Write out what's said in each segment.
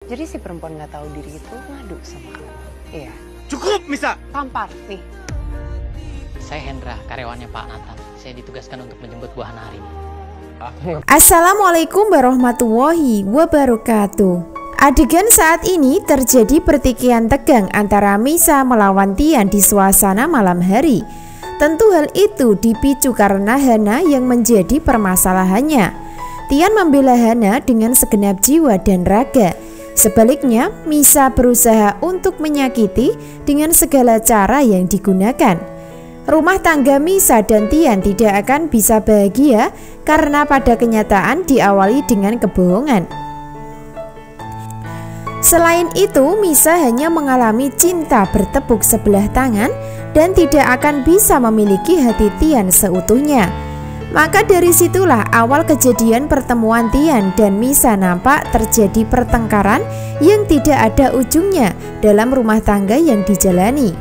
Jadi si perempuan nggak tahu diri itu ngadu sama kamu. Iya. Cukup, Misa. Tampar nih. Saya Hendra, karyawannya Pak Nathan. Saya ditugaskan untuk menjemput Bu Hana hari ini. Assalamualaikum warahmatullahi wabarakatuh. Adegan saat ini terjadi pertikaian tegang antara Misa melawan Tian di suasana malam hari. Tentu hal itu dipicu karena Hana yang menjadi permasalahannya. Tian membela Hana dengan segenap jiwa dan raga. Sebaliknya, Misa berusaha untuk menyakiti dengan segala cara yang digunakan. Rumah tangga Misa dan Tian tidak akan bisa bahagia karena pada kenyataan diawali dengan kebohongan. Selain itu, Misa hanya mengalami cinta bertepuk sebelah tangan dan tidak akan bisa memiliki hati Tian seutuhnya. Maka dari situlah awal kejadian pertemuan Tian dan Misa nampak terjadi pertengkaran yang tidak ada ujungnya dalam rumah tangga yang dijalani.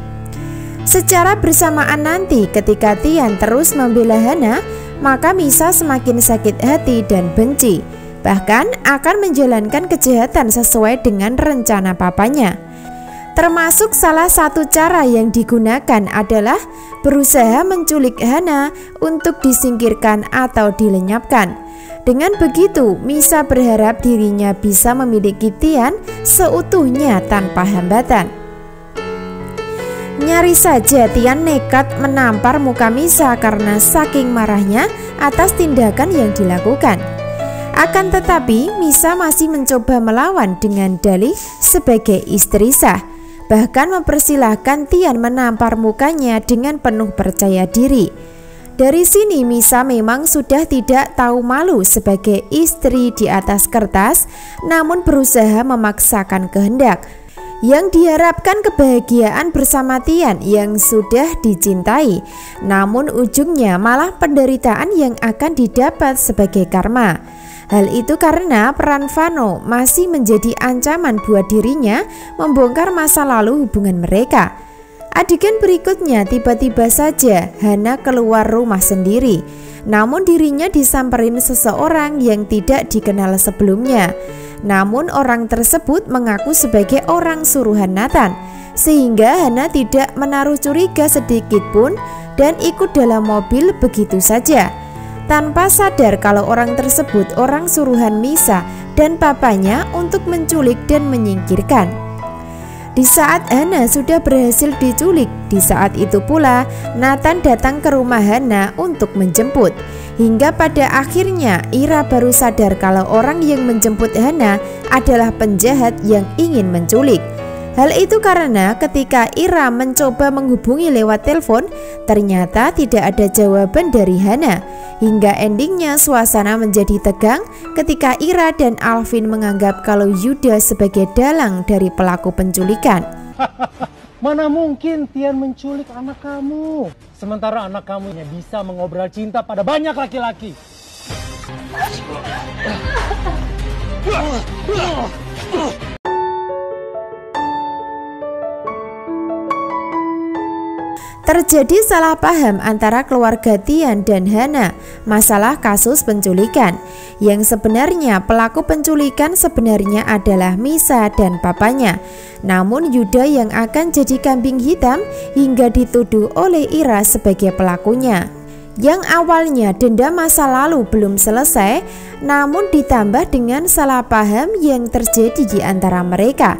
Secara bersamaan nanti ketika Tian terus membela Hana, maka Misa semakin sakit hati dan benci. Bahkan akan menjalankan kejahatan sesuai dengan rencana papanya. Termasuk salah satu cara yang digunakan adalah berusaha menculik Hana untuk disingkirkan atau dilenyapkan. Dengan begitu, Misa berharap dirinya bisa memiliki Tian seutuhnya tanpa hambatan. Nyaris saja Tian nekat menampar muka Misa karena saking marahnya atas tindakan yang dilakukan. Akan tetapi, Misa masih mencoba melawan dengan dalih sebagai istri sah. Bahkan mempersilahkan Tian menampar mukanya dengan penuh percaya diri. Dari sini Misa memang sudah tidak tahu malu sebagai istri di atas kertas, namun berusaha memaksakan kehendak. Yang diharapkan kebahagiaan bersama Tian yang sudah dicintai, namun ujungnya malah penderitaan yang akan didapat sebagai karma. Hal itu karena peran Vano masih menjadi ancaman buat dirinya membongkar masa lalu hubungan mereka. Adegan berikutnya tiba-tiba saja Hana keluar rumah sendiri. Namun dirinya disamperin seseorang yang tidak dikenal sebelumnya. Namun orang tersebut mengaku sebagai orang suruhan Nathan, sehingga Hana tidak menaruh curiga sedikit pun dan ikut dalam mobil begitu saja. Tanpa sadar kalau orang tersebut orang suruhan Misa dan papanya untuk menculik dan menyingkirkan. Di saat Hana sudah berhasil diculik, di saat itu pula Nathan datang ke rumah Hana untuk menjemput. Hingga pada akhirnya Ira baru sadar kalau orang yang menjemput Hana adalah penjahat yang ingin menculik. Hal itu karena ketika Ira mencoba menghubungi lewat telepon, ternyata tidak ada jawaban dari Hana. Hingga endingnya suasana menjadi tegang ketika Ira dan Alvin menganggap kalau Yuda sebagai dalang dari pelaku penculikan. Mana mungkin Tian menculik anak kamu, sementara anak kamu bisa mengobrol cinta pada banyak laki-laki. Terjadi salah paham antara keluarga Tian dan Hana masalah kasus penculikan. Yang sebenarnya pelaku penculikan sebenarnya adalah Misa dan papanya. Namun Yuda yang akan jadi kambing hitam hingga dituduh oleh Ira sebagai pelakunya. Yang awalnya dendam masa lalu belum selesai, namun ditambah dengan salah paham yang terjadi di antara mereka.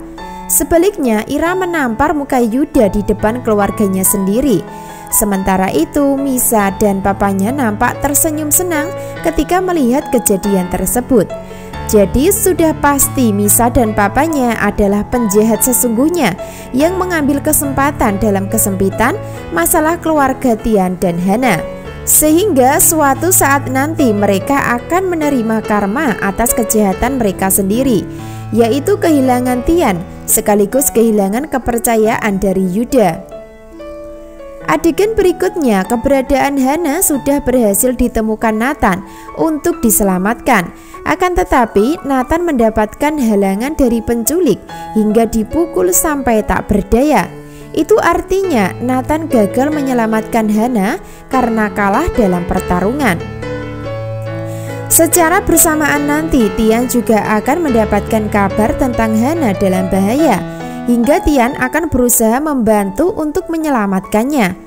Sebaliknya, Ira menampar muka Yuda di depan keluarganya sendiri. Sementara itu, Misa dan papanya nampak tersenyum senang ketika melihat kejadian tersebut. Jadi sudah pasti Misa dan papanya adalah penjahat sesungguhnya yang mengambil kesempatan dalam kesempitan masalah keluarga Tian dan Hana. Sehingga suatu saat nanti mereka akan menerima karma atas kejahatan mereka sendiri, yaitu kehilangan Tian sekaligus kehilangan kepercayaan dari Yuda. Adegan berikutnya, keberadaan Hana sudah berhasil ditemukan Nathan untuk diselamatkan. Akan tetapi Nathan mendapatkan halangan dari penculik hingga dipukul sampai tak berdaya. Itu artinya Nathan gagal menyelamatkan Hana karena kalah dalam pertarungan. Secara bersamaan nanti Tian juga akan mendapatkan kabar tentang Hana dalam bahaya, hingga Tian akan berusaha membantu untuk menyelamatkannya.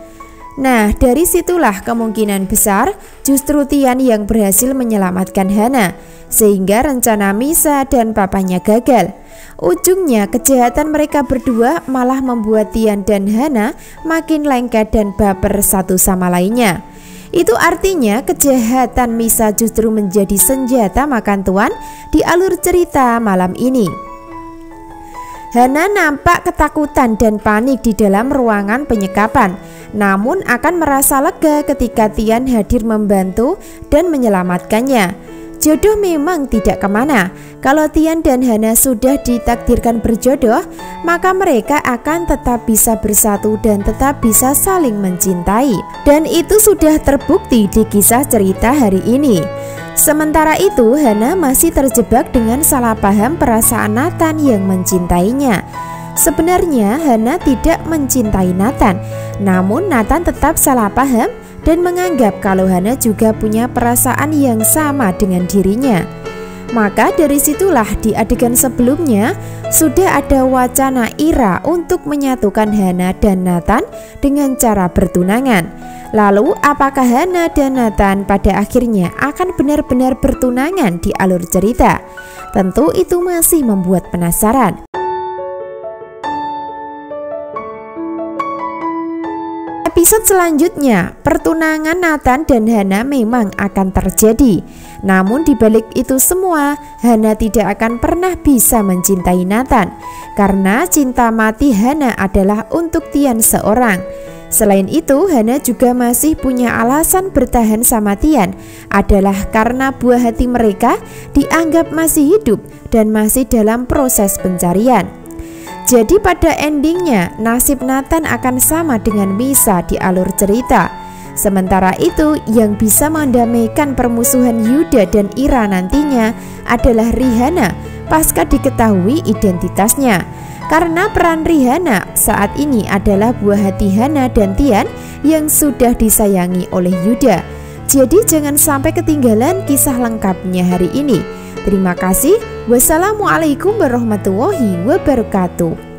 Nah, dari situlah kemungkinan besar justru Tian yang berhasil menyelamatkan Hana, sehingga rencana Misa dan papanya gagal. Ujungnya kejahatan mereka berdua malah membuat Tian dan Hana makin lengket dan baper satu sama lainnya. Itu artinya kejahatan Misa justru menjadi senjata makan tuan di alur cerita malam ini. Hana nampak ketakutan dan panik di dalam ruangan penyekapan, namun akan merasa lega ketika Tian hadir membantu dan menyelamatkannya. Jodoh memang tidak kemana. Kalau Tian dan Hana sudah ditakdirkan berjodoh, maka mereka akan tetap bisa bersatu dan tetap bisa saling mencintai. Dan itu sudah terbukti di kisah cerita hari ini. Sementara itu, Hana masih terjebak dengan salah paham perasaan Nathan yang mencintainya. Sebenarnya Hana tidak mencintai Nathan, namun Nathan tetap salah paham dan menganggap kalau Hana juga punya perasaan yang sama dengan dirinya. Maka dari situlah di adegan sebelumnya sudah ada wacana Ira untuk menyatukan Hana dan Nathan dengan cara bertunangan. Lalu apakah Hana dan Nathan pada akhirnya akan benar-benar bertunangan di alur cerita? Tentu itu masih membuat penasaran. Episode selanjutnya, pertunangan Nathan dan Hana memang akan terjadi. Namun di balik itu semua, Hana tidak akan pernah bisa mencintai Nathan, karena cinta mati Hana adalah untuk Tian seorang. Selain itu, Hana juga masih punya alasan bertahan sama Tian, adalah karena buah hati mereka dianggap masih hidup dan masih dalam proses pencarian. Jadi pada endingnya nasib Nathan akan sama dengan Misa di alur cerita. Sementara itu yang bisa mendamaikan permusuhan Yuda dan Ira nantinya adalah Rihanna pasca diketahui identitasnya. Karena peran Rihanna saat ini adalah buah hati Hana dan Tian yang sudah disayangi oleh Yuda. Jadi jangan sampai ketinggalan kisah lengkapnya hari ini. Terima kasih. Wassalamualaikum warahmatullahi wabarakatuh.